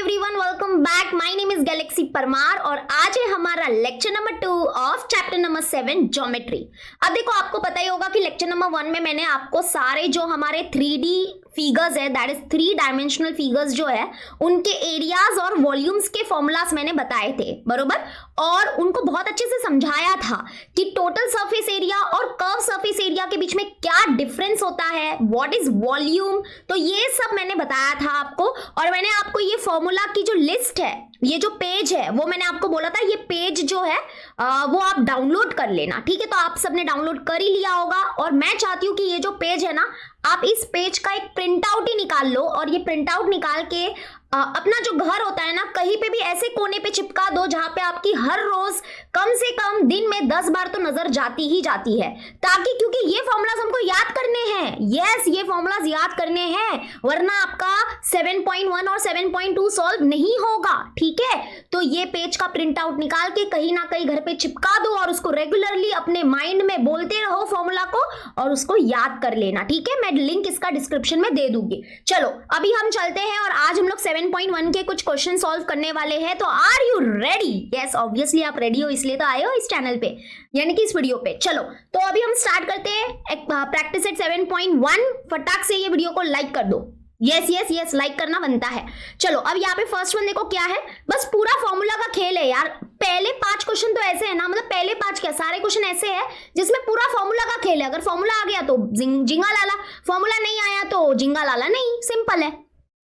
Everyone, welcome back. My name is Galaxy Parmar और आज है हमारा lecture number 2 of chapter number 7 geometry. अब देखो, आपको पता ही होगा कि लेक्चर नंबर 1 में मैंने आपको सारे जो हमारे 3D फिगर्स है, दैट इज 3 डायमेंशनल फिगर्स जो है, उनके एरियाज और वॉल्यूम्स के फॉर्मूलाज मैंने बताए थे, बरोबर। और उनको बहुत अच्छे से समझाया था कि टोटल सरफेस एरिया और कर्व सरफेस एरिया के बीच में क्या डिफरेंस होता है, व्हाट इज वॉल्यूम। तो ये सब मैंने बताया था आपको, और मैंने आपको ये फॉर्मूला की जो लिस्ट है, ये जो पेज है, वो मैंने आपको बोला था ये पेज जो है वो आप डाउनलोड कर लेना, ठीक है। तो आप सबने डाउनलोड कर ही लिया होगा, और मैं चाहती हूँ कि ये जो पेज है ना, आप इस पेज का एक प्रिंट आउट ही निकाल लो, और ये प्रिंट आउट निकाल के अपना जो घर होता है ना, कहीं पे भी ऐसे कोने पे चिपका दो जहां पे आपकी हर रोज कम से कम दिन में 10 बार तो नजर जाती ही जाती है, ताकि क्योंकि ये फॉर्मूलाज हमको याद करने हैं। यस, ये फॉर्मूलाज याद करने हैं, वरना आपका 7.1 और 7.2 सॉल्व नहीं होगा, ठीक है। तो ये पेज का प्रिंट आउट निकाल के कहीं ना कहीं घर पे चिपका दो, और उसको रेगुलरली अपने माइंड में बोलते रहो फॉर्मूला को, और उसको याद कर लेना, ठीक है। मैं लिंक इसका डिस्क्रिप्शन में दे दूंगी। चलो अभी हम चलते हैं, और आज हम लोग 7.1 के कुछ क्वेश्चन सॉल्व करने वाले हैं। तो are you ready? Yes, obviously आप रेडी हो, इसलिए तो आए हो इस चैनल पे, यानी कि इस वीडियो पे। चलो तो अभी हम स्टार्ट करते हैं प्रैक्टिस एट 7.1। फटाक से ये वीडियो को लाइक कर दो। यस यस यस, लाइक करना बनता है। चलो अब यहाँ पे फर्स्ट वन देखो क्या है, बस पूरा फॉर्मूला का खेल है यार। पहले 5 क्वेश्चन तो ऐसे है ना, मतलब पहले 5 क्या, सारे क्वेश्चन ऐसे हैं जिसमें पूरा फॉर्मूला का खेल है। अगर फॉर्मूला आ गया तो जिंगा लाला, फॉर्मूला नहीं आया तो जिंगा लाला नहीं, सिंपल है।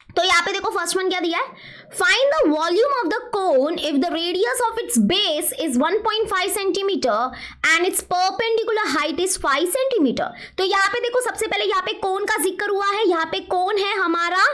तो यहाँ पे देखो फर्स्ट वन क्या दिया है, find the volume of the cone if the radius of its base is 1.5 centimetre and it's perpendicular height is 5 centimetre. तो यहाँ पे देखो, सबसे पहले यहाँ पे कोन का जिक्र हुआ है। यहाँ पे कोन है हमारा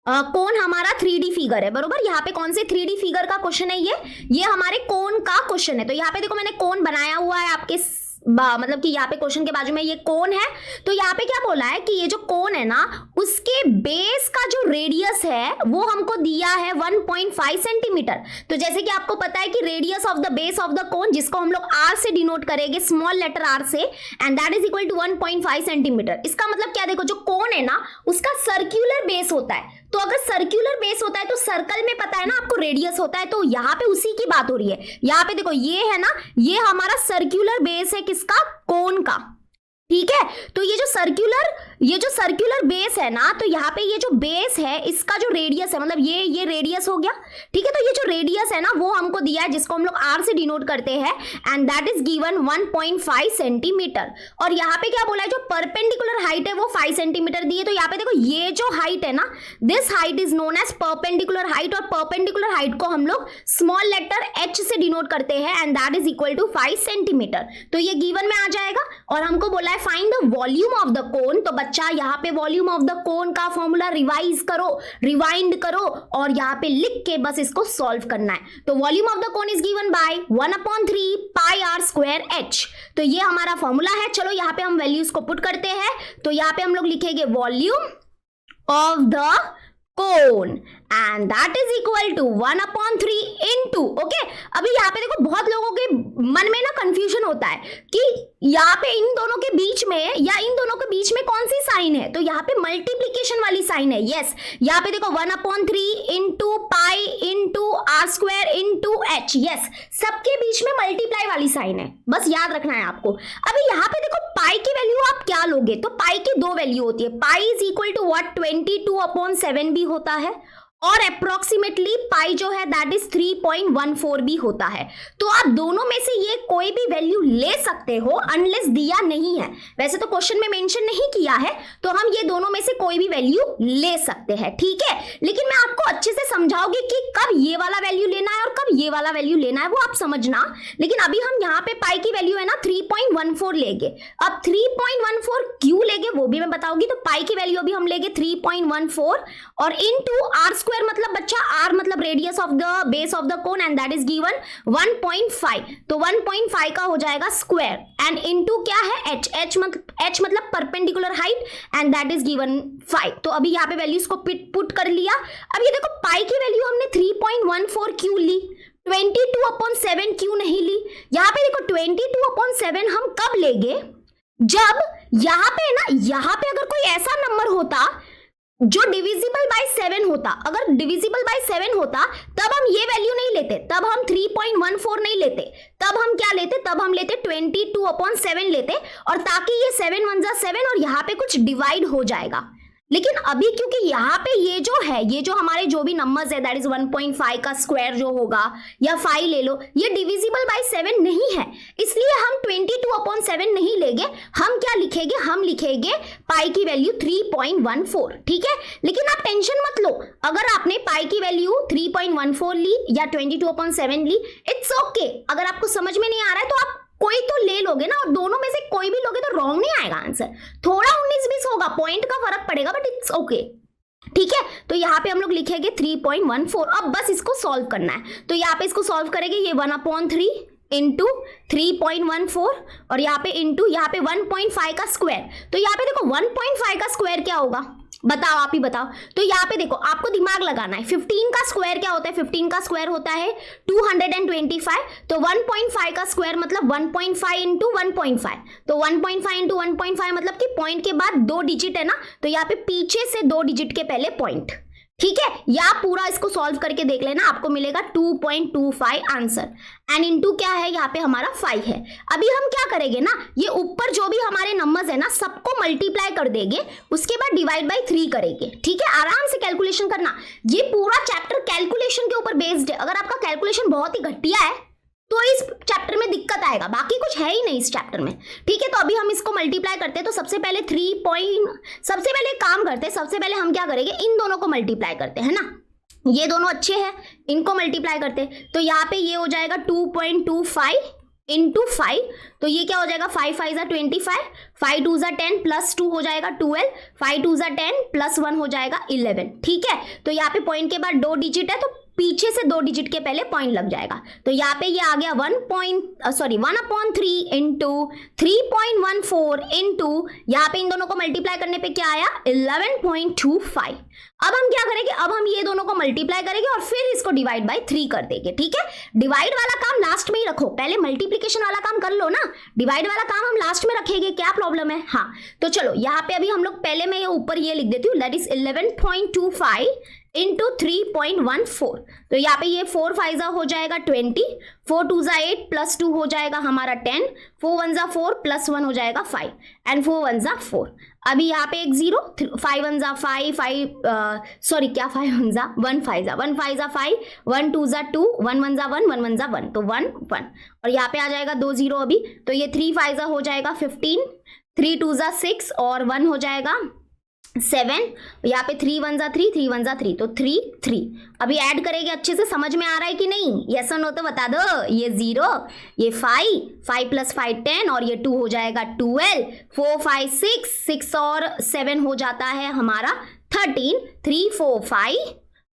कौन, हमारा 3D फिगर है, बरोबर। यहाँ पे कौन से 3D फिगर का क्वेश्चन है, ये हमारे कोन का क्वेश्चन है। तो यहाँ पे देखो मैंने कोन बनाया हुआ है आपके, मतलब कि यहाँ पे क्वेश्चन के बाजू में ये कोन है। तो यहाँ पे क्या बोला है कि ये जो कोन है ना, उसके बेस का जो रेडियस है वो हमको दिया है 1.5 सेंटीमीटर। तो जैसे कि आपको पता है कि radius of the base of the cone, जिसको हम लोग आर से डिनोट करेंगे, स्मॉल लेटर आर से, and that is equal to 1.5 centimetre. इसका मतलब क्या, देखो जो कोन है ना, उसका सर्क्यूलर बेस होता है। तो अगर सर्क्यूलर बेस होता है तो सर्कल में पता है ना आपको रेडियस होता है, तो यहाँ पे उसी की बात हो रही है। यहाँ पे देखो ये है ना, ये हमारा सर्क्यूलर बेस है किसका, कोन का, ठीक है। तो ये जो सर्क्यूलर बेस है ना, तो यहाँ पे ये जो बेस है इसका जो रेडियस है, मतलब ये रेडियस हो गया, ठीक है। तो ये जो रेडियस है ना वो हमको दिया है, जिसको हम लोग आर से डिनोट करते हैं, and that is given 1.5 centimetre. और यहाँ पे क्या बोला है, जो परपेंडिकुलर हाइट है वो 5 सेंटीमीटर दी है। तो यहाँ पे देखो ये जो हाइट है ना, this height is known as perpendicular height, और परपेंडिकुलर हाइट को हम लोग स्मॉल लेटर एच से डिनोट करते हैं, and that is equal to 5 centimetre. तो ये गिवन में आ जाएगा, और हमको बोला है find the volume of the कोन। तो बच्चा यहाँ पे वॉल्यूम ऑफ द कोन का फॉर्मूला रिवाइज करो, रिवाइंड करो, और यहाँ पे लिख के बस इसको सॉल्व करना है। तो volume of the cone is given by 1/3 pi R square H. तो ये हमारा फॉर्मूला है। चलो यहाँ पे हम वैल्यूज को पुट करते हैं। तो यहाँ पे हम लोग लिखेंगे volume of the cone, and that is equal to 1/3 into, okay. अभी यहाँ पे देखो बहुत लोगों के मन में ना कंफ्यूजन होता है कि यहाँ पे इन दोनों के बीच में या इन दोनों के बीच में कौन सी साइन है, तो यहाँ पे मल्टीप्लीकेशन वाली साइन है। यस, यहाँ पे देखो 1/3 into pi into R square into H, yes, सबके बीच में मल्टीप्लाई वाली साइन है, बस याद रखना है आपको। अभी यहाँ पे देखो पाई की वैल्यू आप क्या लोगे, तो पाई की 2 वैल्यू होती है। Pi is equal to what, 22/7 भी होता है, और अप्रोक्सीमेटली पाई जो है दैट इज 3.14 भी होता है। तो आप दोनों में से ये कोई भी वैल्यू ले सकते हो, अनलेस दिया नहीं है। वैसे तो क्वेश्चन में मेंशन नहीं किया है, तो हम ये दोनों में से कोई भी वैल्यू ले सकते हैं, ठीक है। लेकिन मैं आपको अच्छे से समझाऊंगी कि कब ये वाला वैल्यू लेना है और कब ये वाला वैल्यू लेना है, वो आप समझना। लेकिन अभी हम यहाँ पे पाई की वैल्यू है ना 3.14 लेंगे। अब 3.14 क्यों लेंगे वो भी मैं बताऊंगी। तो पाई की वैल्यू अभी हम लेंगे 3.14, और इनटू आर स्क्वायर मतलब बच्चा आर मतलब radius of the base of the cone, and that is given 1.5। तो 1.5 का हो जाएगा स्क्वायर, एंड इनटू क्या है एच, एच मतलब perpendicular height, and that is given 5। तो अभी यहाँ पे वैल्यूज को पुट कर लिया। अब ये देखो पाई की वैल्यू हमने 3.14 क्यों ली, 22/7 क्यों नहीं ली। यहाँ पे देखो 22/7 हम कब लेंगे, जब यहाँ पे ना, यहाँ पे अगर कोई ऐसा नंबर होता जो डिविजिबल बाय 7 होता, अगर डिविजिबल बाय 7 होता तब हम ये वैल्यू नहीं लेते, तब हम 3.14 नहीं लेते, तब हम क्या लेते, तब हम लेते 22/7 लेते, और ताकि ये 7 1 जा 7 और यहाँ पे कुछ डिवाइड हो जाएगा। लेकिन अभी क्योंकि यहाँ पे ये जो है, ये जो हमारे जो भी नंबर्स है दैट इज 1.5 का स्क्वायर जो होगा या 5 ले लो, ये डिविजिबल बाय 7 नहीं है, इसलिए हम 22/7 नहीं लेंगे। हम क्या लिखेंगे, हम लिखेंगे पाई की वैल्यू 3.14, ठीक है। लेकिन आप टेंशन मत लो, अगर आपने पाई की वैल्यू 3.14 ली या 22/7 ली, इट्स ओके। अगर आपको समझ में नहीं आ रहा है तो आप कोई तो ले लोगे ना, और दोनों में से कोई भी लोगे तो रॉन्ग नहीं आएगा आंसर, थोड़ा 19-20 होगा, पॉइंट का फर्क पड़ेगा, बट इट्स ओके, ठीक है। तो यहाँ पे हम लोग लिखेंगे 3.14। अब बस इसको सॉल्व करना है, तो यहाँ पे इसको सॉल्व करेंगे, ये 1/3 इंटू 3.14 और यहाँ पे इंटू यहाँ पे 1.5 का स्क्वायर। तो यहाँ पे देखो 1.5 का स्क्वायर क्या होगा, बताओ, आप ही बताओ। तो यहाँ पे देखो आपको दिमाग लगाना है, 15 का स्क्वायर क्या होता है, 15 का स्क्वायर होता है 225, तो 1.5 का स्क्वायर मतलब 1.5 इंटू 1.5, तो 1.5 इंटू 1.5 मतलब कि पॉइंट के बाद 2 डिजिट है ना, तो यहाँ पे पीछे से 2 डिजिट के पहले पॉइंट, ठीक है। या पूरा इसको सॉल्व करके देख लेना, आपको मिलेगा 2.25 आंसर, एंड इनटू क्या है, यहाँ पे हमारा 5 है। अभी हम क्या करेंगे ना, ये ऊपर जो भी हमारे नंबर्स है ना सबको मल्टीप्लाई कर देंगे, उसके बाद डिवाइड बाय 3 करेंगे, ठीक है। आराम से कैलकुलेशन करना, ये पूरा चैप्टर कैलकुलेशन के ऊपर बेस्ड है। अगर आपका कैलकुलेशन बहुत ही घटिया है तो इस चैप्टर में दिक्कत आएगा, बाकी कुछ है ही नहीं इस चैप्टर में, ठीक है। तो अभी हम इसको मल्टीप्लाई करते हैं, तो सबसे पहले सबसे पहले काम करते हैं, सबसे पहले हम क्या करेंगे, इन दोनों को मल्टीप्लाई करते हैं ना, ये दोनों अच्छे हैं, इनको मल्टीप्लाई करते हैं। तो यहाँ पे ये हो जाएगा 2.25 इंटू 5, तो ये क्या हो जाएगा, 5 5 जा 25, 5 2 जा 10 प्लस 2 हो जाएगा 12, 5 2 जा 10 प्लस 1 हो जाएगा 11, ठीक है। तो यहाँ पे पॉइंट के बाद 2 डिजिट है, तो पीछे से 2 डिजिट के पहले पॉइंट लग जाएगा, तो यहाँ पे ये आ गया 1/3 इंटू 3.14 इंटू यहाँ पे इन दोनों को मल्टीप्लाई करने पे क्या आया 11.25। अब हम क्या करेंगे, अब हम ये दोनों को मल्टीप्लाई करेंगे और फिर इसको डिवाइड बाय 3 कर देंगे, ठीक है। डिवाइड वाला काम लास्ट में ही रखो, पहले मल्टीप्लिकेशन वाला काम कर लो ना, डिवाइड वाला काम हम लास्ट में रखेंगे, क्या प्रॉब्लम है। हाँ तो चलो यहाँ पे अभी हम लोग पहले मैं ये ऊपर ये लिख देती हूँ, दैट इज 11.25 इंटू 3.14, तो यहाँ पे ये 4 5 जा हो जाएगा 20, 4 2 जा 8 प्लस 2 हो जाएगा हमारा 10, 4 1 जा 4 प्लस 1 हो जाएगा 5, एंड 4 1 जा 4। अभी यहाँ पे एक 0, 5 1 जा 5, 5 क्या 5 1 जा 1 5 जा 1 5 जा 5, 1 2 जा 2, 1 1 जा 1, 1 1 जा 1, तो 1 1, और यहाँ पे आ जाएगा 2 0 अभी, तो ये 3 5 जा हो जाएगा 15, 3 2 जा 6 और 1 हो जाएगा 7, यहाँ पे 3 1 जा 3, 3 1 जा 3, तो 3 3। अभी ऐड करेंगे, अच्छे से समझ में आ रहा है कि नहीं, यस और नो तो बता दो। ये 0, ये 5 प्लस 5 10 और ये 2 हो जाएगा 12, 4 5 6 और 7 हो जाता है हमारा 13, 3 4 5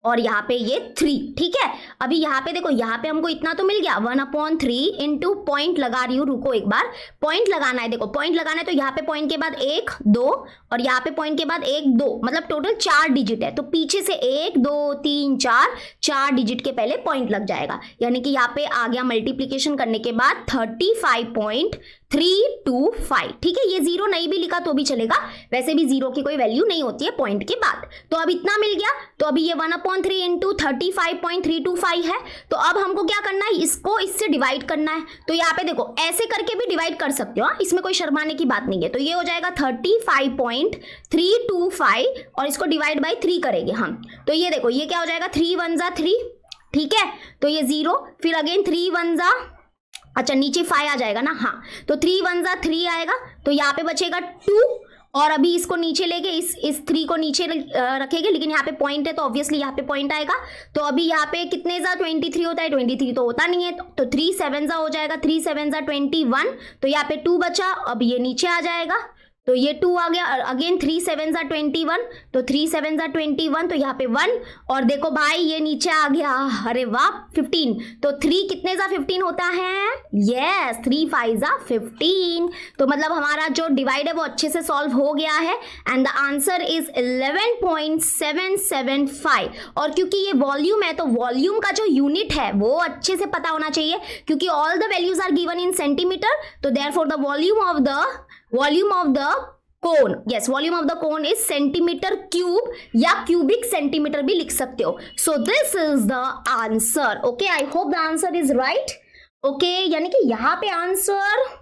और यहाँ पे ये 3, ठीक है। अभी यहाँ पे देखो, यहाँ पे हमको इतना तो मिल गया 1/3 इंटू पॉइंट लगा रही हूँ, रुको एक बार, पॉइंट लगाना है, देखो पॉइंट लगाना है, तो यहाँ पे पॉइंट के बाद 1 2 और यहाँ पे पॉइंट के बाद 1 2, मतलब टोटल 4 डिजिट है, तो पीछे से 1 2 3 4 डिजिट के पहले पॉइंट लग जाएगा, यानी कि यहाँ पे आ गया मल्टीप्लीकेशन करने के बाद 35.325, ठीक है। ये 0 नहीं भी लिखा तो भी चलेगा, वैसे भी 0 की कोई वैल्यू नहीं होती है पॉइंट के बाद। तो अब इतना मिल गया, तो अभी ये 1/3 इंटू 35.325 है, तो अब हमको क्या करना है, इसको इससे डिवाइड करना है। तो यहाँ पे देखो ऐसे करके भी डिवाइड कर सकते हो, इसमें कोई शर्माने की बात नहीं है। तो ये हो जाएगा 35.325 और इसको डिवाइड बाय 3 करेंगे हम, तो ये देखो ये क्या हो जाएगा 3 1 जा 3, ठीक है। तो ये 0, फिर अगेन 3 1 जा, अच्छा नीचे 5 आ जाएगा ना, हाँ, तो 3 1 जा 3 आएगा, तो यहाँ पे बचेगा 2, और अभी इसको नीचे लेके इस 3 को नीचे रखेंगे, लेकिन यहाँ पे पॉइंट है तो ऑब्वियसली यहाँ पे पॉइंट आएगा। तो अभी यहाँ पे कितने जा 23 होता है, 23 तो होता नहीं है, तो 3 7 जा हो जाएगा, 3 7 जा 21, तो यहाँ पे 2 बचा, अब ये नीचे आ जाएगा, तो ये 2 आ गया, अगेन 3 7 जा 21, तो 3 7 जा 21, तो यहाँ पे 1, और देखो भाई ये नीचे आ गया, अरे वाह 15, तो 3 कितने जा 15 होता है, यस 3 5 जा 15, तो मतलब हमारा जो डिवाइड है वो अच्छे से सॉल्व हो गया है, एंड द आंसर इज 11.775। और क्योंकि ये वॉल्यूम है तो वॉल्यूम का जो यूनिट है वो अच्छे से पता होना चाहिए, क्योंकि all the values are given in centimetre, तो therefore the volume of the cone, yes, volume of the cone is centimetre cube या क्यूबिक सेंटीमीटर भी लिख सकते हो. So this is the answer. Okay, I hope the answer is right. Okay, यानी कि यहाँ पे आंसर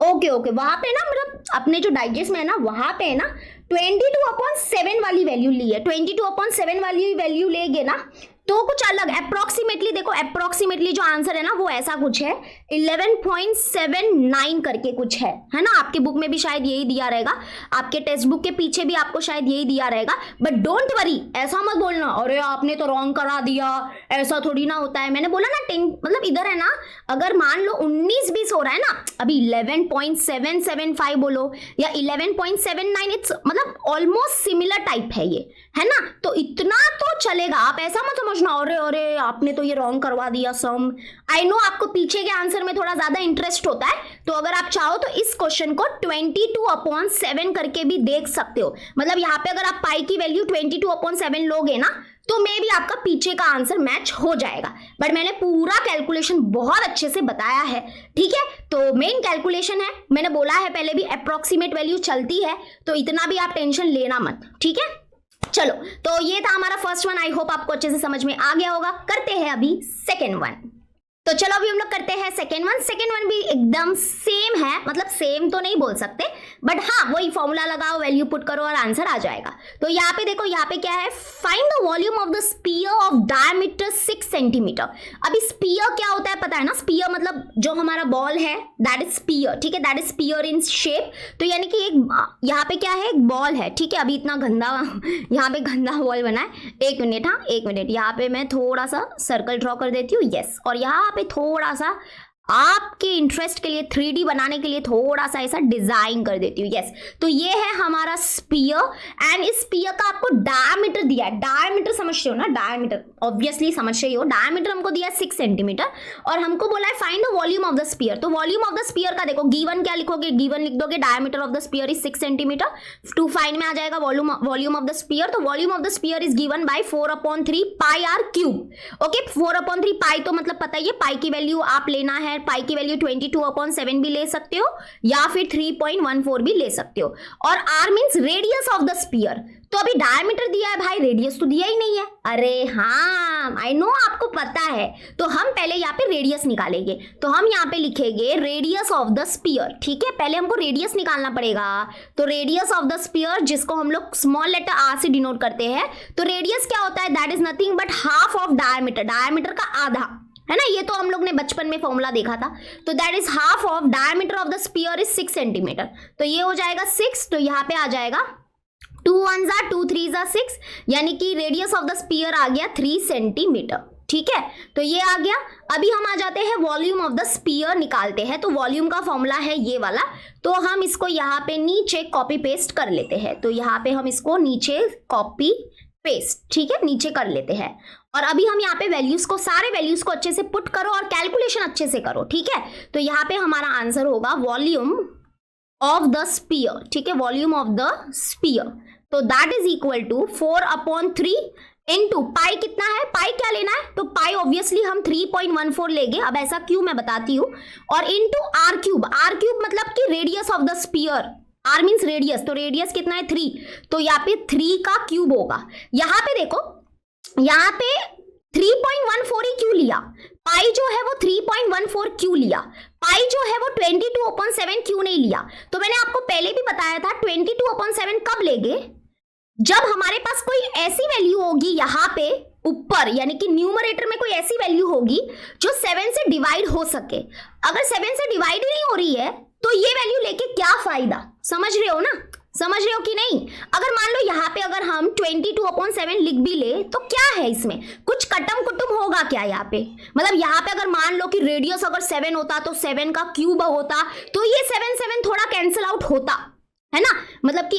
ओके वहां पे ना, मतलब अपने जो डाइजेस्ट में है ना, वहां पे है ना 22/7 वाली वैल्यू ली है. 22/7 वाली वैल्यू लेगे ना तो कुछ अलग अप्रोक्सीमेटली, देखो अप्रोक्सीमेटली जो आंसर है ना वो ऐसा कुछ है 11.79 करके कुछ है ना. आपके बुक में भी शायद यही दिया रहेगा, आपके टेक्स्ट बुक के पीछे भी आपको शायद यही दिया रहेगा. बट डोंट वरी, ऐसा मत बोलना अरे आपने तो रॉन्ग करा दिया, ऐसा थोड़ी ना होता है. मैंने बोला ना 10, मतलब इधर है ना, अगर मान लो 19-20 हो रहा है ना, अभी 11.775 बोलो या 11.79, इट्स मतलब ऑलमोस्ट सिमिलर टाइप है ये, है ना. तो इतना तो चलेगा, आप ऐसा मत समझना अरे आपने तो ये रॉन्ग करवा दिया सम. आई नो आपको पीछे के आंसर में थोड़ा ज्यादा इंटरेस्ट होता है, तो अगर आप चाहो तो इस क्वेश्चन को 22/7 करके भी देख सकते हो. मतलब यहाँ पे अगर आप पाई की वैल्यू 22/7 लोगे ना तो मे भी आपका पीछे का आंसर मैच हो जाएगा. बट मैंने पूरा कैलकुलेशन बहुत अच्छे से बताया है, ठीक है. तो मेन कैलकुलेशन है, मैंने बोला है पहले भी, अप्रोक्सीमेट वैल्यू चलती है, तो इतना भी आप टेंशन लेना मत, ठीक है. चलो, तो ये था हमारा फर्स्ट वन. आई होप आपको अच्छे से समझ में आ गया होगा. करते हैं अभी सेकेंड वन. तो चलो अभी हम लोग करते हैं सेकेंड वन. सेकेंड वन भी एकदम सेम है, मतलब सेम तो नहीं बोल सकते, बट हाँ वही फॉर्मूला लगाओ, वैल्यू पुट करो और आंसर आ जाएगा. तो यहाँ पे देखो, यहाँ पे क्या है, find the volume of the sphere of diameter 6 centimetre. अभी स्पीयर क्या होता है पता है ना, स्पीयर मतलब जो हमारा बॉल है दैट इज स्पीयर, ठीक है, that is spear in shape. तो यानी कि एक यहाँ पे क्या है, एक बॉल है, ठीक है. अभी इतना गंदा यहाँ पे गंदा बॉल बना है. एक मिनट, हाँ एक मिनट, यहाँ पे मैं थोड़ा सा सर्कल ड्रॉ कर देती हूँ, यस. और यहाँ पे थोड़ा सा आपके इंटरेस्ट के लिए 3D बनाने के लिए थोड़ा सा ऐसा डिजाइन कर देती हूँ, यस. तो ये है हमारा स्पीयर, एंड इस स्पीयर का आपको डायमीटर दिया है. डायमीटर समझते हो ना, डायमीटर ऑब्वियसली समझ रही हो. डायमीटर हमको दिया है 6 सेंटीमीटर और हमको बोला है find the volume of the sphere. तो वॉल्यूम ऑफ द स्पीयर का देखो, गिवन क्या लिखोगे, गिवन लिख दोगे diameter of the sphere is 6 centimetre. To find में आ जाएगा वॉल्यूम ऑफ द स्पीयर. तो volume of the sphere is given by 4/3 pi R cube. Okay, 4/3 pi तो मतलब पता ही है, पाई की वैल्यू आप लेना है, पाई की वैल्यू 22/7 भी ले सकते हो या फिर 3.14 भी ले सकते हो. और R means radius of the sphere. तो अभी डायमीटर दिया है भाई, रेडियस तो दिया ही नहीं है. अरे हाँ, आई नो आपको पता है. तो हम पहले यहाँ पे रेडियस निकालेंगे. तो हम यहाँ पे लिखेंगे रेडियस ऑफ द स्पीयर, ठीक है. पहले हमको रेडियस निकालना पड़ेगा. तो रेडियस ऑफ द स्पीयर, जिसको हम लोग स्मॉल लेटर आर से डिनोट करते हैं, तो रेडियस क्या होता है, that is nothing but half of diameter. Diameter का आधा, है ना, ये तो हम लोग ने बचपन में फॉर्मूला देखा था. तो that is half of diameter of the sphere is 6 centimetre. तो ये हो जाएगा 6. तो यहाँ पे आ जाएगा 2 1 जा 2 3 जा 6, यानी कि रेडियस ऑफ द स्पीयर आ गया 3 सेंटीमीटर, ठीक है. तो ये आ गया. अभी हम आ जाते हैं वॉल्यूम ऑफ द स्पीयर निकालते हैं. तो वॉल्यूम का फॉर्मूला है ये वाला. तो हम इसको यहाँ पे नीचे कॉपी पेस्ट कर लेते हैं. तो यहाँ पे हम इसको नीचे कॉपी पेस्ट, ठीक है, नीचे कर लेते हैं. और अभी हम यहाँ पे वैल्यूज को, सारे वैल्यूज को अच्छे से पुट करो और कैलकुलेशन अच्छे से करो, ठीक है. तो यहाँ पे हमारा आंसर होगा वॉल्यूम ऑफ द स्पीयर, ठीक है, वॉल्यूम ऑफ द स्पीयर. तो that is equal to 4/3 into pi. कितना है, पाई क्या लेना है, तो पाई ऑब्वियसली हम 3.14 लेंगे. अब ऐसा क्यों मैं बताती हूँ. और into R cube. R cube मतलब कि radius of the sphere. R means radius, तो रेडियस कितना है 3, तो यहाँ पे 3 का क्यूब होगा. यहाँ पे देखो, यहाँ पे 3.14 ही क्यों लिया, पाई जो है वो 3.14 क्यों लिया, पाई जो है वो 22/7 क्यों नहीं लिया. तो मैंने आपको पहले भी बताया था 22/7 कब लेंगे, जब हमारे पास कोई ऐसी वैल्यू होगी यहाँ पे ऊपर, यानी कि न्यूमरेटर में कोई ऐसी वैल्यू होगी जो 7 से डिवाइड हो सके. अगर 7 से डिवाइड ही नहीं हो रही है तो ये वैल्यू लेके क्या फायदा, समझ रहे हो ना, समझ रहे हो कि नहीं. अगर मान लो यहाँ पे अगर हम 22/7 लिख भी ले तो क्या है इसमें, कुछ कटम कुटुम होगा क्या यहाँ पे. मतलब यहाँ पे अगर मान लो कि रेडियस अगर 7 होता तो 7 का क्यूब होता, तो ये 7 थोड़ा कैंसिल आउट होता, है ना. मतलब कि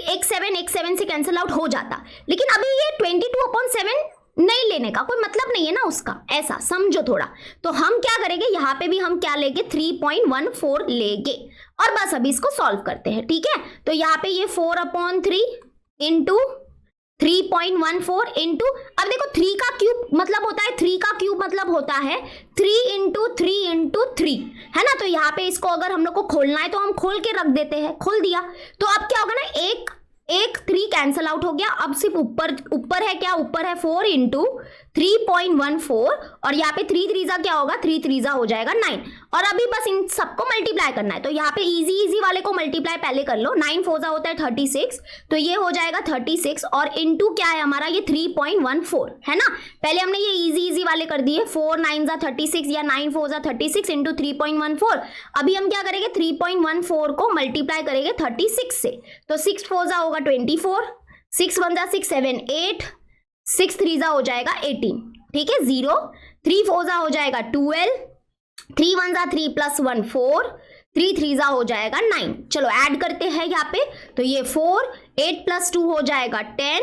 एक 7 से कैंसिल आउट हो जाता. लेकिन अभी ये 22/7 नहीं लेने का कोई मतलब नहीं है ना उसका, ऐसा समझो थोड़ा. तो हम क्या करेंगे, यहाँ पे भी हम क्या लेंगे, 3.14 लेंगे. और बस अभी इसको सॉल्व करते हैं, ठीक है. तो यहाँ पे ये 4/3 इंटू 3.14 इंटू, अब देखो 3 का क्यूब मतलब होता है, 3 का क्यूब मतलब होता है 3 इंटू 3 इंटू 3, है ना। तो यहाँ पे इसको अगर हम लोग को खोलना है तो हम खोल के रख देते हैं, खोल दिया। तो अब क्या होगा ना, एक 3 कैंसल आउट हो गया, अब सिर्फ ऊपर है क्या, ऊपर है 4 इंटू 3.14 और यहाँ पे 3 3 क्या होगा, 3 3 हो जाएगा 9। और अभी बस इन सबको मल्टीप्लाई करना है। तो यहाँ पे इजी वाले को मल्टीप्लाई पहले कर लो, 9 4 होता है 36, तो ये हो जाएगा 36 और इनटू क्या है हमारा ये 3.14, है ना। पहले हमने ये इजी वाले कर दिए, 4 9 36 या 9 4 36 इंटू 3.14। अभी हम क्या करेंगे, 3.14 को मल्टीप्लाई करेंगे 36 से, तो 6 4 होगा 24, 6 1 6 7 8, 6 3 हो जाएगा 18, ठीक है। 0 3 4 हो जाएगा 12, 3 1 3 प्लस 1 4, 3 3 हो जाएगा 9। चलो ऐड करते हैं यहाँ पे, तो ये 4, 8 प्लस 2 हो जाएगा 10,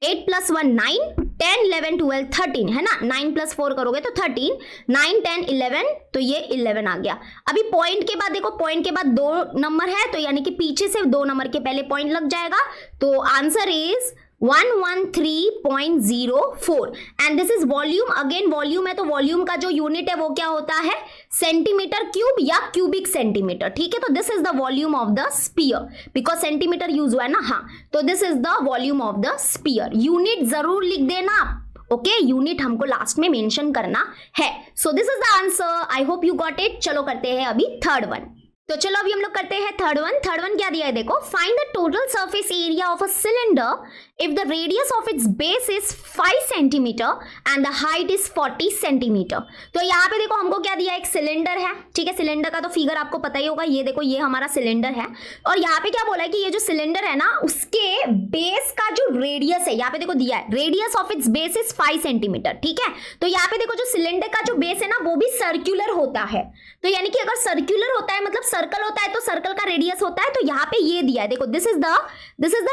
8 प्लस 1 9, 10 11 12 13, है ना। 9 प्लस 4 करोगे तो 13, 9 10 11, तो ये 11 आ गया। अभी पॉइंट के बाद देखो, पॉइंट के बाद 2 नंबर है, तो यानी कि पीछे से 2 नंबर के पहले पॉइंट लग जाएगा, तो answer is 113.04 and this is volume. Again volume है तो वॉल्यूम का जो यूनिट है वो क्या होता है, सेंटीमीटर क्यूब या क्यूबिक सेंटीमीटर, ठीक है। तो this is the volume of the sphere, because centimetre use हुआ है ना, हाँ। तो this is the volume of the sphere. Unit जरूर लिख देना आप, ओके। यूनिट हमको लास्ट में मेंशन करना है। So this is the answer, I hope you got it. चलो करते हैं अभी थर्ड वन। तो चलो अभी हम लोग करते हैं थर्ड वन। थर्ड वन क्या दिया है देखो, find the total surface area of a cylinder if the radius of its base is 5 centimetre and the height is 40 centimetre. तो यहाँ पे देखो हमको क्या दिया, एक सिलेंडर है, ठीक है। सिलेंडर का तो फिगर आपको पता ही होगा, ये देखो ये हमारा सिलेंडर है और यहाँ पे क्या बोला है कि ये जो सिलेंडर है ना, उसके बेस का जो रेडियस है, यहाँ पे देखो दिया है radius of its base is 5 centimetre, ठीक है। तो यहाँ पे देखो जो सिलेंडर का जो बेस है ना, वो भी सर्कुलर होता है। तो यानी कि अगर सर्कुलर होता है मतलब सर्कल होता है, तो सर्कल का रेडियस होता है। तो यहाँ पे ये दिया है देखो, this is the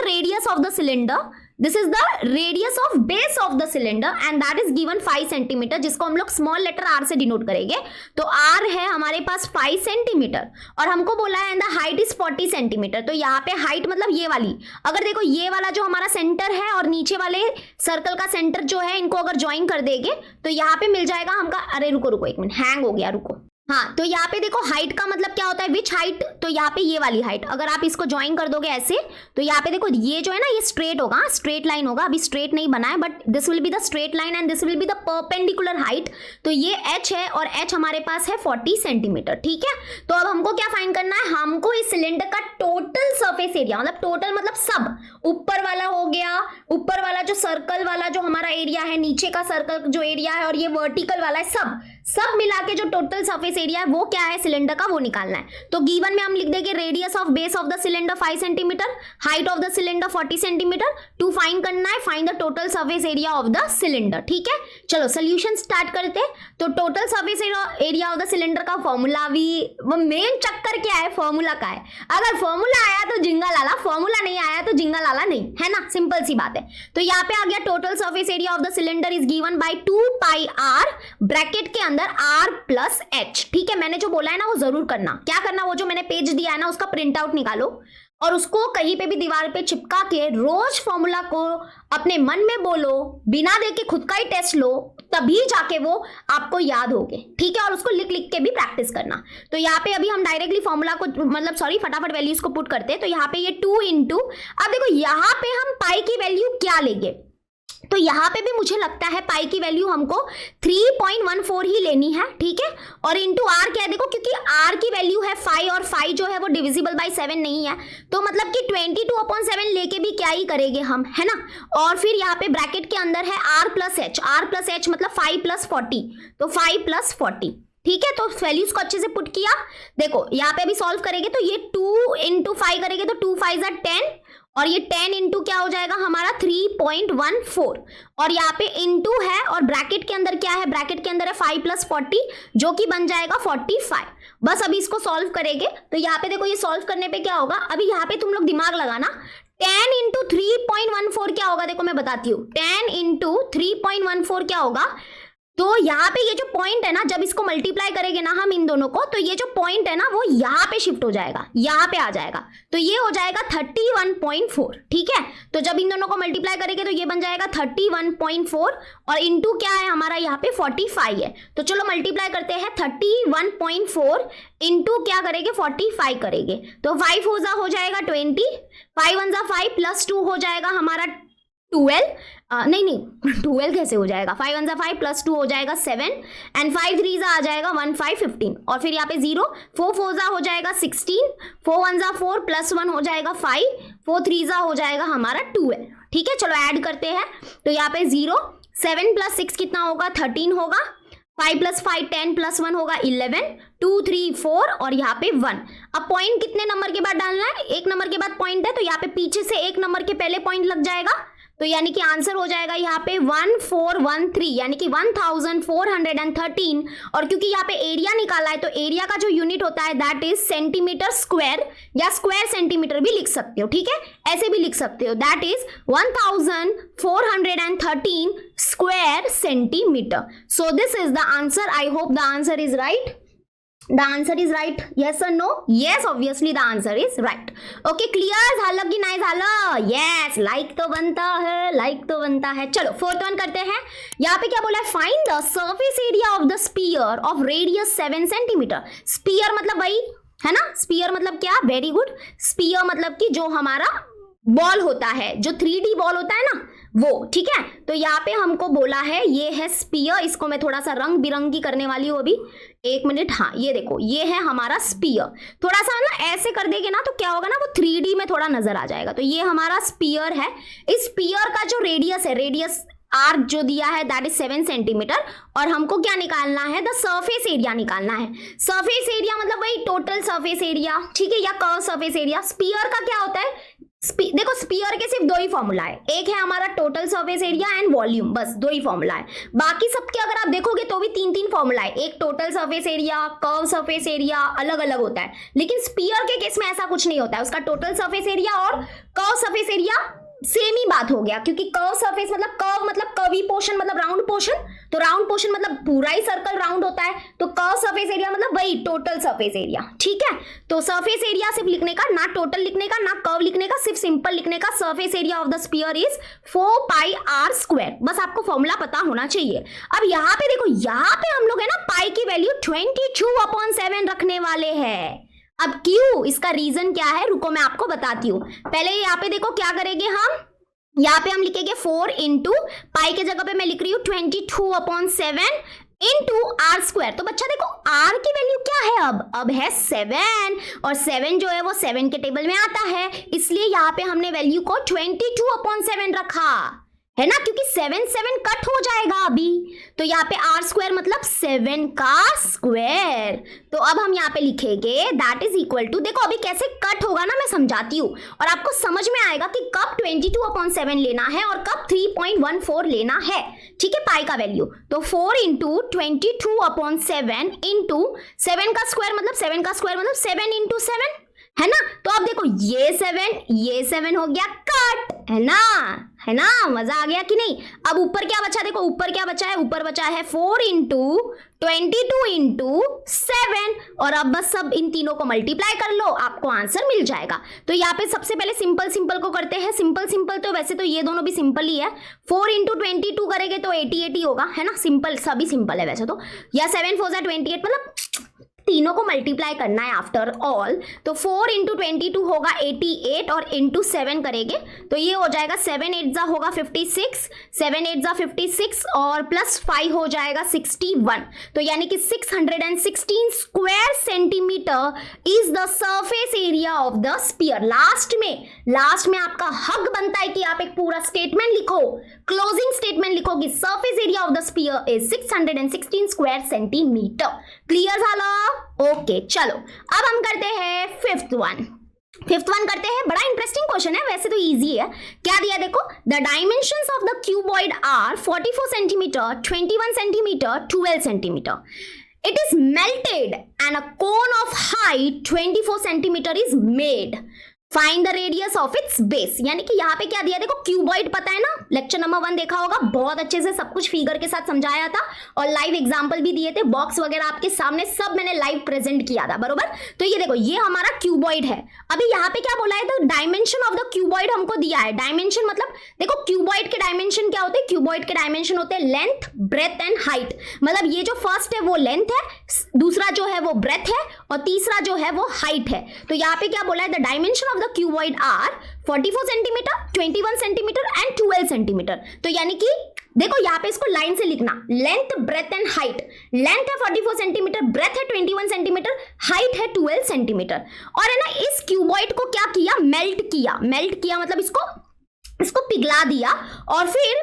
radius of the cylinder, this is the radius of base of the cylinder and that is given 5 centimetre, जिसको हम लोग स्मॉल लेटर r से डिनोट करेंगे। तो r है हमारे पास 5 सेंटीमीटर और हमको बोला है द हाइट इज 40 सेंटीमीटर। तो यहाँ पे हाइट मतलब ये वाली, अगर देखो ये वाला जो हमारा सेंटर है और नीचे वाले सर्कल का सेंटर जो है, इनको अगर ज्वाइन कर देंगे तो यहाँ पे मिल जाएगा हमका, अरे रुको एक मिनट, हैंग हो गया, रुको। हाँ, तो यहाँ पे देखो हाइट का मतलब क्या होता है, विच हाइट, तो यहाँ पे ये वाली हाइट अगर आप इसको ज्वाइन कर दोगे ऐसे, तो यहाँ पे देखो ये जो है ना, ये स्ट्रेट होगा, स्ट्रेट लाइन होगा। अभी स्ट्रेट नहीं बना है but this will be the straight line and this will be the perpendicular height. तो ये h है और h हमारे पास है 40 सेंटीमीटर, ठीक है। तो अब हमको क्या फाइंड करना है, हमको इस सिलेंडर का टोटल सरफेस एरिया, मतलब टोटल मतलब सब, ऊपर वाला हो गया, ऊपर वाला जो सर्कल वाला जो हमारा एरिया है, नीचे का सर्कल जो एरिया है और ये वर्टिकल वाला है, सब मिला के जो टोटल सरफेस एरिया है वो क्या है सिलेंडर का, वो निकालना है। तो गिवन में हम लिख देंगे radius of base of the cylinder 5 centimetre, height of the cylinder 40 centimetre. To find करना है find the total surface area of the cylinder, ठीक है। चलो सोल्यूशन स्टार्ट करते हैं। तो total surface area of the cylinder का फॉर्मूला भी, वो मेन चक्कर क्या है, फॉर्मूला का है। अगर फॉर्मूला आया तो जिंगा लाला, फॉर्मूला नहीं आया तो जिंगा लाला नहीं, है ना, सिंपल सी बात है। तो यहाँ पे आ गया total surface area of the cylinder is given bye 2 pi r, bracket के अंदर r प्लस h, ठीक है। मैंने जो बोला है ना वो जरूर करना, क्या करना, वो जो मैंने पेज दिया है ना उसका प्रिंट आउट निकालो और उसको कहीं पे भी दीवार पे चिपका के रोज फॉर्मूला को अपने मन में बोलो, बिना देखे खुद का ही टेस्ट लो, तभी जाके वो आपको याद होगे, ठीक है। और उसको लिख लिख के भी प्रैक्टिस करना। तो यहाँ पे अभी हम डायरेक्टली फॉर्मूला को, मतलब सॉरी, फटाफट वैल्यूज को पुट करते हैं। तो यहाँ पे ये 2 इंटू, अब देखो यहाँ पे हम पाई की वैल्यू क्या लेंगे, तो यहाँ पे भी मुझे लगता है पाई की वैल्यू हमको 3.14 ही लेनी है, ठीक है। और इंटू आर क्या है देखो, क्योंकि आर की वैल्यू है 5 और 5 जो है वो डिविजिबल बाय 7 नहीं है, तो मतलब कि 22/7 लेके भी क्या ही करेंगे हम, है ना। और फिर यहाँ पे ब्रैकेट के अंदर है r प्लस एच मतलब 5 प्लस 40, तो 5 प्लस 40, ठीक है। तो वैल्यूज को अच्छे से पुट किया। देखो यहाँ पे अभी सॉल्व करेंगे तो ये 2 इंटू 5 करेंगे तो 2 5 10 और ये 10 इंटू क्या हो जाएगा हमारा 3.14 और यहाँ पे इंटू है और ब्रैकेट के अंदर क्या है, ब्रैकेट के अंदर है 5 प्लस 40 जो कि बन जाएगा 45। बस अभी इसको सॉल्व करेंगे तो यहाँ पे देखो ये सॉल्व करने पे क्या होगा, अभी यहाँ पे तुम लोग दिमाग लगाना, 10 इंटू 3.14 क्या होगा, देखो मैं बताती हूँ। 10 इंटू 3.14 क्या होगा, तो यहाँ पे ये जो पॉइंट है ना, जब इसको मल्टीप्लाई करेंगे ना हम इन दोनों को, तो ये जो पॉइंट है ना वो यहाँ पे शिफ्ट हो जाएगा, यहाँ पे आ जाएगा, तो ये हो जाएगा 31.4। ठीक है, तो जब इन दोनों को मल्टीप्लाई करेंगे तो ये बन जाएगा 31.4 और इंटू क्या है हमारा यहाँ पे 45 है। तो चलो मल्टीप्लाई करते हैं, 31.4 इंटू क्या करेंगे 45 करेंगे, तो 5 हो जाएगा 20, 5 1 जा 5 प्लस 2 हो जाएगा हमारा 12, नहीं 12 कैसे हो जाएगा, 5 1 जा 5 प्लस 2 हो जाएगा 7 एंड 5 3 जा आ जाएगा 1 5 15 और फिर यहाँ पे 0, 4 4 जा हो जाएगा 16, 4 1 जा 4 प्लस 1 हो जाएगा 5, 4 3 जा हो जाएगा हमारा 12। ठीक है, चलो ऐड करते हैं, तो यहाँ पे 0, 7 प्लस 6 कितना होगा 13 होगा, 5 प्लस 5 10 प्लस 1 होगा 11, 2 3 4 और यहाँ पे 1। अब पॉइंट कितने नंबर के बाद डालना है, एक नंबर के बाद पॉइंट है, तो यहाँ पे पीछे से एक नंबर के पहले पॉइंट लग जाएगा, तो यानी कि आंसर हो जाएगा यहाँ पे 1413 यानी कि 1413। और क्योंकि यहाँ पे एरिया निकाला है तो एरिया का जो यूनिट होता है दैट इज सेंटीमीटर स्क्वायर या स्क्वायर सेंटीमीटर भी लिख सकते हो। ठीक है, ऐसे भी लिख सकते हो, that is 1413 square centimetre. So this is the answer. I hope the answer is right. The answer is right. Yes or no? Yes, obviously the answer is right. Okay, clear? झालं की नाही झालं? Yes, like तो बनता है, like तो बनता है। चलो फोर्थ वन करते हैं। यहाँ पे क्या बोला है, find the surface area of the sphere of radius 7 centimetre. Sphere मतलब वही है ना, स्पीयर मतलब क्या, वेरी गुड। स्पीयर मतलब कि जो हमारा बॉल होता है, जो 3D बॉल होता है ना वो। ठीक है, तो यहाँ पे हमको बोला है ये है स्पीयर, इसको मैं थोड़ा सा रंग बिरंगी करने वाली हूँ अभी, एक मिनट। हाँ ये देखो, ये है हमारा स्पीयर। थोड़ा सा ना ऐसे कर देंगे ना तो क्या होगा ना, वो 3D में थोड़ा नजर आ जाएगा। तो ये हमारा स्पीयर है। इस स्पीयर का जो रेडियस है, रेडियस आर जो दिया है दैट इज 7 सेंटीमीटर और हमको क्या निकालना है, द सरफेस एरिया निकालना है। सरफेस एरिया मतलब वही टोटल सरफेस एरिया, ठीक है, या कर्व सरफेस एरिया। स्पीयर का क्या होता है, देखो स्पीयर के सिर्फ दो ही फॉर्मूला है, एक है हमारा total surface area and volume, बस दो ही फॉर्मूला है। बाकी सबके अगर आप देखोगे तो भी 3 फॉर्मूला है, एक total surface area, curve surface area अलग अलग होता है। लेकिन स्पीयर के केस में ऐसा कुछ नहीं होता है, उसका टोटल सरफेस एरिया और कर्व सरफेस एरिया सेम ही बात हो गया, क्योंकि कर्व सरफेस मतलब कर्व मतलब कर्वी पोर्शन मतलब राउंड पोर्शन, तो राउंड पोर्शन मतलब पूरा ही सर्कल राउंड होता है, तो कर्व सरफेस एरिया मतलब वही टोटल सरफेस एरिया। ठीक है, तो सरफेस एरिया सिर्फ लिखने का, ना टोटल लिखने का ना कर्व लिखने का, सिर्फ सिंपल लिखने का, surface area of the sphere is 4 pi R square. बस आपको फॉर्मूला पता होना चाहिए। अब यहाँ पे देखो, यहाँ पे हम लोग है ना पाई की वैल्यू 22/7 रखने वाले हैं। अब क्यों, इसका रीजन क्या है, रुको मैं आपको बताती हूँ। पहले यहाँ पे देखो क्या करेंगे हम, यहाँ पे हम लिखेंगे 4 इंटू पाई के जगह पे मैं लिख रही हूँ 22/7 इंटू आर स्क्वायर। तो बच्चा देखो आर की वैल्यू क्या है, अब है 7 और 7 जो है वो 7 के टेबल में आता है, इसलिए यहाँ पे हमने वैल्यू को 22/7 रखा है ना, क्योंकि 7 कट हो जाएगा अभी। तो यहाँ पे आर स्क्वायर मतलब 7 का स्क्वायर। तो अब हम यहाँ पे लिखेंगे दैट इज इक्वल टू, देखो अभी कैसे कट होगा ना मैं समझाती हूँ और आपको समझ में आएगा कि कब 22/7 लेना है और कब 3.14 लेना है। ठीक है, पाई का वैल्यू तो 4 इंटू 22/7 इंटू 7 का स्क्वायर मतलब 7 का स्क्वायर मतलब 7 इंटू 7 है ना। तो अब देखो ये 7 हो गया कट, है ना, मजा आ गया कि नहीं। अब ऊपर क्या बचा, देखो ऊपर क्या बचा है, ऊपर बचा है 4 इंटू 22 इंटू 7 और अब बस सब इन तीनों को मल्टीप्लाई कर लो, आपको आंसर मिल जाएगा। तो यहाँ पे सबसे पहले सिंपल को करते हैं। सिंपल तो वैसे तो ये दोनों भी सिंपल ही है, 4 इंटू 22 करेंगे तो 80 होगा, है ना, सिंपल, सभी सिंपल है वैसे तो, या 7 4 28 मतलब तीनों को मल्टीप्लाई करना है आफ्टर ऑल। तो 4 इंटू 22 होगा 88 और इंटू 7 करेंगे तो ये हो जाएगा 7 8 होगा 56, 7 8 56 और प्लस 5 हो जाएगा 61। तो यानी कि 616 square centimetre is the surface area of the sphere. Last में आपका हक बनता है कि आप एक पूरा स्टेटमेंट लिखो, क्लोजिंग स्टेटमेंट लिखो कि surface area of the sphere is 616 square centimetre. Clear झालं? ओके चलो अब हम करते हैं फिफ्थ वन करते हैं। बड़ा इंटरेस्टिंग क्वेश्चन है, वैसे तो इजी है। क्या दिया देखो, the dimensions of the cuboid are 44 centimetre, 21 centimetre, 12 centimetre. It is melted and a cone of height 24 centimeter is made. Find the radius of its base, यानी कि यहाँ पे क्या दिया, देखो क्यूबॉइड पता है ना, लेक्चर नंबर 1 देखा होगा, बहुत अच्छे से सब कुछ फिगर के साथ समझाया था और लाइव एग्जांपल भी दिए थे, बॉक्स वगैरह आपके सामने सब मैंने लाइव प्रेजेंट किया था, बरोबर। तो ये देखो ये हमारा क्यूबॉइड है। अभी यहाँ पे क्या बोला है, तो डायमेंशन ऑफ द क्यूबॉइड हमको दिया है। डायमेंशन मतलब देखो क्यूबॉइड के डायमेंशन क्या होते हैं, क्यूबॉइड के डायमेंशन होते हैं लेंथ, ब्रेथ एंड हाइट। मतलब ये जो फर्स्ट है वो लेंथ है, दूसरा जो है वो ब्रेथ है और तीसरा जो है वो हाइट है। तो यहाँ पे क्या बोला है, the dimension of the cuboid are 44 centimetre, 21 centimetre and 12 centimetre. तो यानी कि देखो यहाँ पे इसको लाइन से लिखना, length, breadth and height. Length है 44 सेंटीमीटर, ब्रेथ है 21 सेंटीमीटर, हाइट है 12 सेंटीमीटर। और है ना इस क्यूबॉइड को क्या किया, मेल्ट किया। मेल्ट किया मतलब इसको पिघला दिया और फिर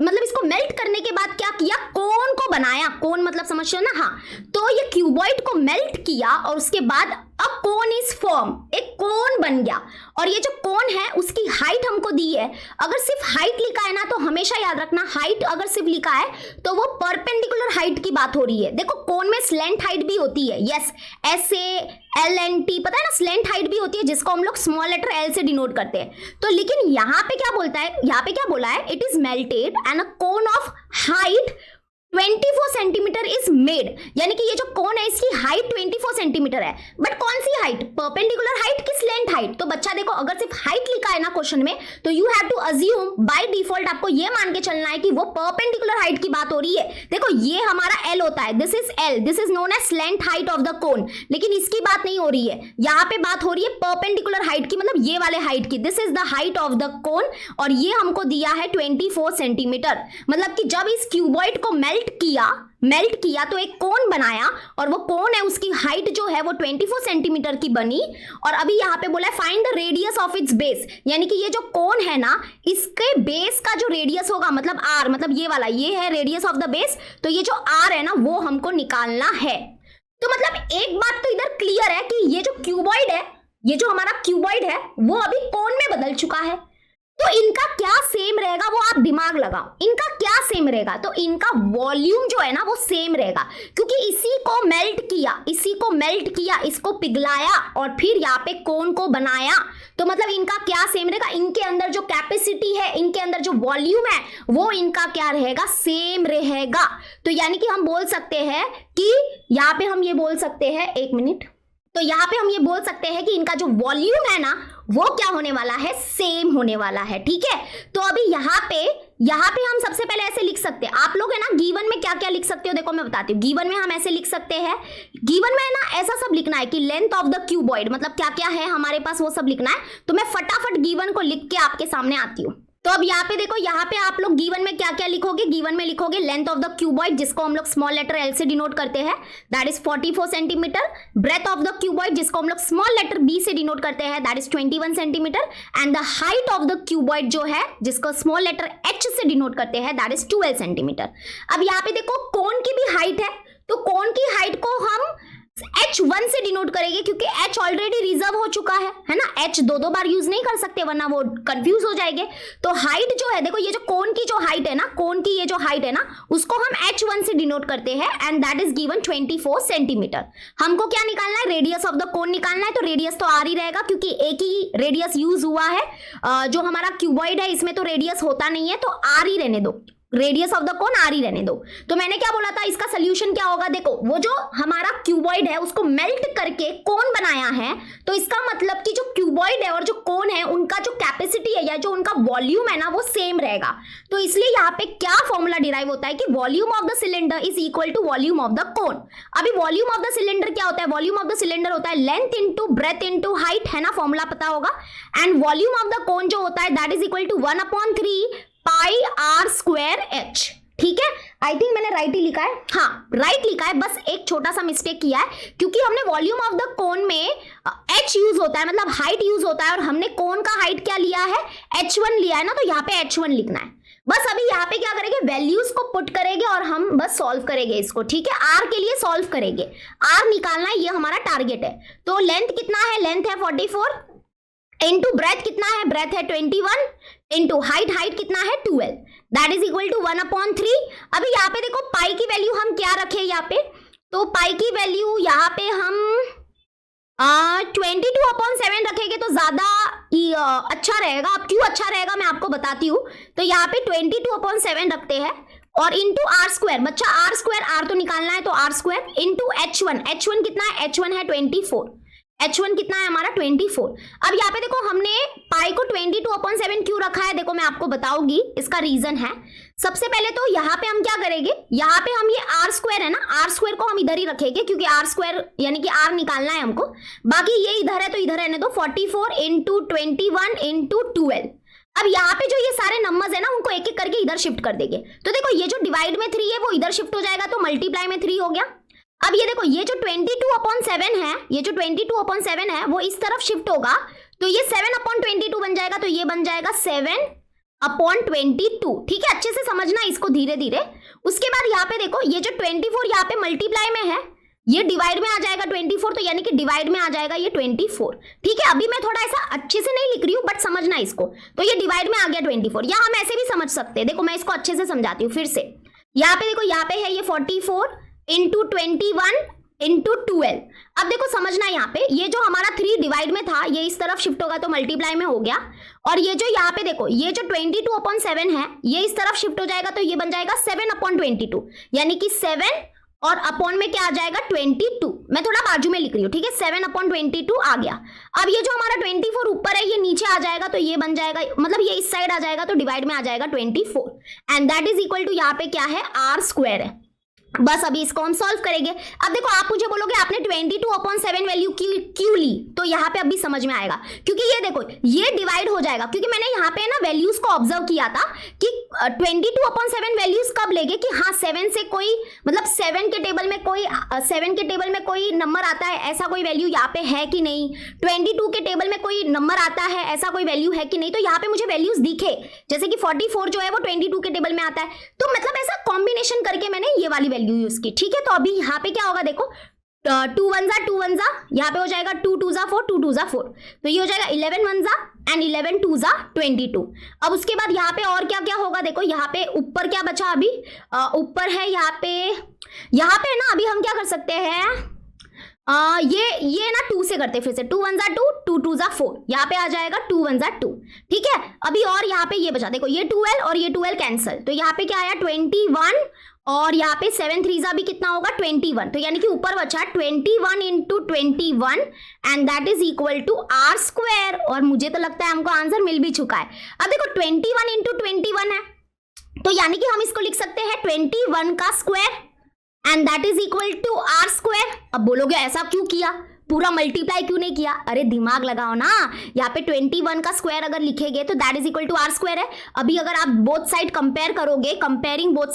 मतलब इसको मेल्ट करने के बाद क्या किया, कोन को बनाया। कोन मतलब समझते हो ना, हाँ। तो ये क्यूबॉइड को मेल्ट किया और उसके बाद अ कोन इज फॉर्म, एक कोन बन गया। और ये जो कोन है उसकी हाइट हमको दी है। अगर सिर्फ हाइट लिखा है ना तो हमेशा याद रखना, हाइट अगर सिर्फ लिखा है तो वो परपेंडिकुलर हाइट की बात हो रही है। देखो कोन में स्लैंट हाइट भी होती है, यस, SALNT पता है ना, स्लैंट हाइट भी होती है जिसको हम लोग स्मॉल लेटर L से डिनोट करते हैं। तो लेकिन यहाँ पे क्या बोलता है, यहाँ पे क्या बोला है, it is melted and a cone of height 24 centimetre is made. यानी कि ये जो कोन है इसकी हाइट 24 सेंटीमीटर है। बट कौन सी हाइट, परपेंडिकुलर हाइट कि स्लैंट हाइट। तो बच्चा देखो अगर सिर्फ हाइट लिखा है ना क्वेश्चन में तो you have to assume by default, आपको ये मान के चलना है कि वो परपेंडिकुलर हाइट की बात हो रही है। देखो ये हमारा L होता है, this is L, this is known as slant height of the cone. लेकिन इसकी बात नहीं हो रही है, यहाँ पे बात हो रही है परपेंडिकुलर हाइट की, मतलब ये वाले हाइट की। This is the height of the कोन और ये हमको दिया है 24 सेंटीमीटर। मतलब कि जब इस क्यूबॉइड को मेल्ट किया तो एक कोन बनाया और वो कोन है उसकी हाइट जो है वो 24 सेंटीमीटर की बनी। और अभी यहाँ पे बोला है find the radius of its base, यानी कि ये जो कोन है ना इसके बेस का जो रेडियस होगा, मतलब R, मतलब ये वाला, ये है रेडियस ऑफ द बेस। तो ये जो R है ना वो हमको निकालना है। तो मतलब एक बात तो इधर क्लियर है कि ये जो क्यूबॉइड है, ये जो हमारा क्यूबॉइड है वो अभी कोन में बदल चुका है। तो इनका क्या सेम रहेगा वो आप दिमाग लगाओ, इनका क्या सेम रहेगा। तो इनका वॉल्यूम जो है ना वो सेम रहेगा, क्योंकि इसी को मेल्ट किया, इसको पिघलाया और फिर यहाँ पे कोन को बनाया। तो मतलब इनका क्या सेम रहेगा, इनके अंदर जो कैपेसिटी है, इनके अंदर जो वॉल्यूम है वो इनका क्या रहेगा, सेम रहेगा। तो यानी कि हम बोल सकते हैं कि यहाँ पे हम ये बोल सकते हैं, एक मिनट, तो यहाँ पे हम ये बोल सकते हैं कि इनका जो वॉल्यूम है ना वो क्या होने वाला है, सेम होने वाला है। ठीक है, तो अभी यहाँ पे हम सबसे पहले ऐसे लिख सकते हैं। आप लोग है ना गिवन में क्या क्या लिख सकते हो, देखो मैं बताती हूँ। गिवन में हम ऐसे लिख सकते हैं, गिवन में है ना ऐसा सब लिखना है कि लेंथ ऑफ द क्यूबॉइड, मतलब क्या क्या है हमारे पास वो सब लिखना है। तो मैं फटाफट गिवन को लिख के आपके सामने आती हूँ। तो अब यहाँ पे देखो, यहाँ पे आप लोग गिवन में क्या क्या लिखोगे, गिवन में लिखोगे लेंथ ऑफ द क्यूबॉइड जिसको हम लोग स्मॉल लेटर L से डिनोट करते हैं, that is 44 centimetre. Breadth of the cuboid जिसको हम लोग स्मॉल लेटर B से डिनोट करते हैं, that is 21 centimetre. And the height of the cuboid जो है जिसको स्मॉल लेटर H से डिनोट करते हैं, दैट इज 12 सेंटीमीटर। अब यहाँ पे देखो कोन की भी हाइट है, तो कोन की हाइट को हम H1 से डिनोट करेंगे क्योंकि H ऑलरेडी रिजर्व हो चुका है ना। H दो बार यूज नहीं कर सकते वरना वो कंफ्यूज हो जाएंगे। तो हाइट जो है, देखो ये जो कोन की जो हाइट है ना, कोन की ये जो हाइट है ना उसको हम H1 से डिनोट करते हैं and that is given 24 centimetre. हमको क्या निकालना है, रेडियस ऑफ द कोन निकालना है। तो रेडियस तो R ही रहेगा क्योंकि एक ही रेडियस यूज हुआ है। जो हमारा क्यूबॉइड है इसमें तो रेडियस होता नहीं है, तो R ही रहने दो, radius of the cone R ही रहने दो। तो मैंने क्या बोला था, इसका सोल्यूशन क्या होगा, देखो वो जो हमारा क्यूबॉइड है उसको मेल्ट करके कोन बनाया है, तो इसका मतलब कि जो क्यूबॉइड है और जो कोन है उनका जो कैपेसिटी है या जो उनका वॉल्यूम है ना वो सेम रहेगा। तो इसलिए यहाँ पे क्या फॉर्मूला डिराइव होता है कि volume of the cylinder is equal to volume of the cone. अभी वॉल्यूम ऑफ द सिलेंडर क्या होता है, वॉल्यूम ऑफ द सिलेंडर होता है length into breadth into height, है ना, फॉर्मूला पता होगा। And volume of the cone जो होता है that is equal to 1/3 pi R square H। ठीक है, आई थिंक मैंने राइट ही लिखा है, हाँ राइट लिखा है, बस एक छोटा सा मिस्टेक किया है क्योंकि हमने वॉल्यूम ऑफ द कोन में H यूज होता है, मतलब हाइट यूज होता है, और हमने कोन का हाइट क्या लिया है, H1 लिया है ना, तो यहाँ पे H1 लिखना है। बस अभी यहाँ पे क्या करेंगे, वैल्यूज को पुट करेंगे और हम बस सॉल्व करेंगे इसको। ठीक है, R के लिए सॉल्व करेंगे, R निकालना है, ये हमारा टारगेट है। तो लेंथ कितना है, लेंथ है 44 इंटू ब्रेथ कितना है, ब्रेथ है 21 इंटू हाइट कितना है 12, दैट इज इक्वल टू 1/3। अभी यहाँ पे देखो पाई की वैल्यू हम क्या रखे यहाँ पे, तो पाई की वैल्यू यहाँ पे हम 22/7 रखेंगे तो ज्यादा अच्छा रहेगा। अब क्यों अच्छा रहेगा मैं आपको बताती हूँ। तो यहाँ पे 22/7 रखते हैं और इंटू आर स्क्वायर, बच्चा आर स्क्वायर, आर तो निकालना है तो are square into H1। H1 कितना है? H1 है 24। H1 कितना है हमारा? 24। अब यहाँ पे देखो हमने पाई को 22/7 क्यों रखा है, देखो मैं आपको बताऊंगी, इसका रीजन है। सबसे पहले तो यहाँ पे हम क्या करेंगे, यहाँ पे हम ये आर स्क्वायर है ना, आर स्क्वायर को हम इधर ही रखेंगे क्योंकि आर स्क्वायर यानी कि आर निकालना है हमको। बाकी ये इधर है तो इधर रहने दो। 44 इंटू 21 इंटू 12। अब यहाँ पे जो ये सारे नंबर्स है ना उनको एक एक करके इधर शिफ्ट कर देंगे। तो देखो ये जो डिवाइड में 3 है वो इधर शिफ्ट हो जाएगा तो मल्टीप्लाई में 3 हो गया। अब ये देखो ये जो 22/7 है, ये जो 22/7 है वो इस तरफ शिफ्ट होगा तो ये 7/22 बन जाएगा। तो ये बन जाएगा 7/22। ठीक है, अच्छे से समझना इसको धीरे धीरे। उसके बाद यहाँ पे देखो ये जो 24 यहाँ पे मल्टीप्लाई में है, ये डिवाइड में आ जाएगा 24, तो यानी कि डिवाइड में आ जाएगा ये 24। ठीक है, अभी मैं थोड़ा ऐसा अच्छे से नहीं लिख रही हूँ बट समझना इसको। तो ये डिवाइड में आ गया 24, या हम ऐसे भी समझ सकते हैं। देखो मैं इसको अच्छे से समझाती हूँ फिर से। यहाँ पे देखो यहाँ पे है ये 44 इंटू 21 इंटू 12। अब देखो समझना यहाँ पे ये जो हमारा 3 डिवाइड में था ये इस तरफ शिफ्ट होगा तो मल्टीप्लाई में हो गया। और ये जो यहाँ पे देखो ये जो 22/7 है ये इस तरफ शिफ्ट हो जाएगा तो ये बन जाएगा 7/22, यानी कि 7 और अपॉन में क्या आ जाएगा 22। मैं थोड़ा बाजू में लिख रही हूँ, ठीक है। 7/22 आ गया। अब ये जो हमारा 24 ऊपर है ये नीचे आ जाएगा तो ये बन जाएगा, मतलब ये इस साइड आ जाएगा तो डिवाइड में आ जाएगा 24। And that is equal to यहाँ पे क्या है, आर स्क्वायर है। बस अभी इसको हम सॉल्व करेंगे। अब देखो आप मुझे बोलोगे आपने 22/7 वैल्यू क्यों ली, तो यहाँ पे अभी समझ में आएगा। क्योंकि ये देखो ये डिवाइड हो जाएगा, क्योंकि मैंने यहाँ पे ना वैल्यूज को ऑब्जर्व किया था कि 22/7 वैल्यूज कब लेंगे कि हाँ 7 से कोई, मतलब 7 के टेबल में कोई नंबर आता है ऐसा कोई वैल्यू यहाँ पे है कि नहीं, 22 के टेबल में कोई नंबर आता है ऐसा कोई वैल्यू है कि नहीं। तो यहाँ पे मुझे वैल्यूज दिखे, जैसे कि 44 जो है वो 22 के टेबल में आता है, तो मतलब ऐसा कॉम्बिनेशन करके मैंने ये वाली वैल्यू यूज की। ठीक है, तो अभी यहाँ पे क्या होगा देखो, 2 1 जा, यहाँ पे हो जाएगा 2 2 जा 4, 2 2 जा 4, तो ये हो जाएगा 11 1 जा एंड 11 2 जा 22। अब उसके बाद यहाँ पे और क्या क्या होगा देखो, यहाँ पे ऊपर क्या बचा अभी, ऊपर है यहाँ पे ना अभी हम क्या कर सकते हैं, ये ना 2 से करते फिर से, 2 1 जा 2, 2 2 जा 4, यहाँ पे आ जाएगा 2 1 जा 2। ठीक है, अभी और यहाँ पे ये बचा देखो, ये 12 और ये 12 कैंसिल, तो यहाँ पे क्या आया 21 और यहाँ पे 7 3 जा भी कितना होगा 21, तो यानी कि ऊपर बचा 21 into 21 and that is equal to R square. और मुझे तो लगता है हमको आंसर मिल भी चुका है। अब देखो 21 इंटू 21 है, तो यानी कि हम इसको लिख सकते हैं 21 का square and that is equal to R square. अब बोलोगे ऐसा क्यों किया, पूरा मल्टीप्लाई क्यों नहीं किया, अरे दिमाग लगाओ ना। यहाँ पे 21 का स्क्वायर अगर लिखेंगे तो that is equal to R square है। अभी अगर आप बोथ साइड कंपेयर करोगे, कंपेयरिंग बोथ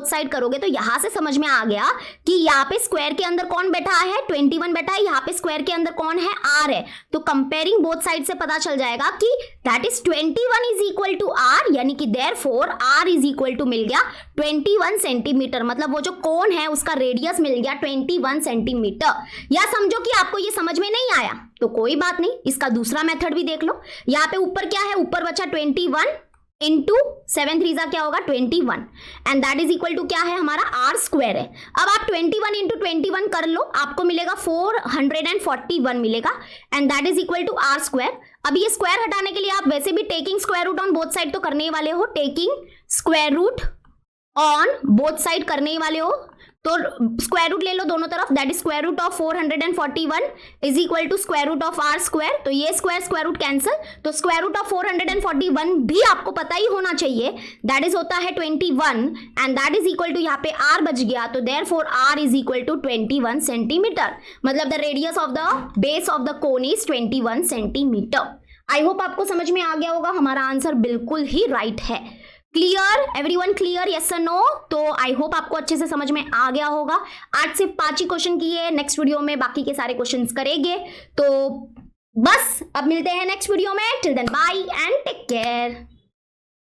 साइड करोगे तो यहाँ से समझ में आ गया कि यहाँ पे स्क्वायर के अंदर कौन बैठा है, 21 बैठा है, यहाँ पे स्क्वायर के अंदर कौन है, आर है। तो कंपेयरिंग बोथ साइड से पता चल जाएगा कि that is 21 is equal to r, यानी कि therefore r is equal to मिल गया 21 सेंटीमीटर, मतलब वो जो कोन है उसका रेडियस मिल गया 21 सेंटीमीटर। या समझो कि आपको ये समझ में नहीं आया तो कोई बात नहीं, इसका दूसरा मेथड भी देख लो। यहाँ पे ऊपर क्या है, ऊपर बचा 21 इंटू 7 3 जा क्या होगा 21 and that is equal to क्या है हमारा आर स्क्वायर है। अब आप 21 इंटू 21 कर लो, आपको मिलेगा 441 मिलेगा and that is equal to R square. अब ये स्क्वायर हटाने के लिए आप वैसे भी taking square root on both side तो करने वाले हो, taking square root on both side करने वाले हो, तो स्क्वायर रूट ले लो दोनों तरफ, that is square root of 441 is equal to square root of R square. तो ये स्क्वायर रूट कैंसिल, तो स्क्वायर रूट ऑफ 441 भी आपको पता ही होना चाहिए, दैट इज होता है 21 and that is equal to यहाँ पे आर बच गया, तो therefore r is equal to 21 centimetre, मतलब the radius of the base of the cone is 21 centimetre. I hope आपको समझ में आ गया होगा, हमारा आंसर बिल्कुल ही राइट है। Clear, everyone clear, yes or no? तो आई होप आपको अच्छे से समझ में आ गया होगा। आज सिर्फ 5 ही क्वेश्चन किए, नेक्स्ट वीडियो में बाकी के सारे क्वेश्चंस करेंगे। तो बस अब मिलते हैं नेक्स्ट वीडियो में, till then bye and take care.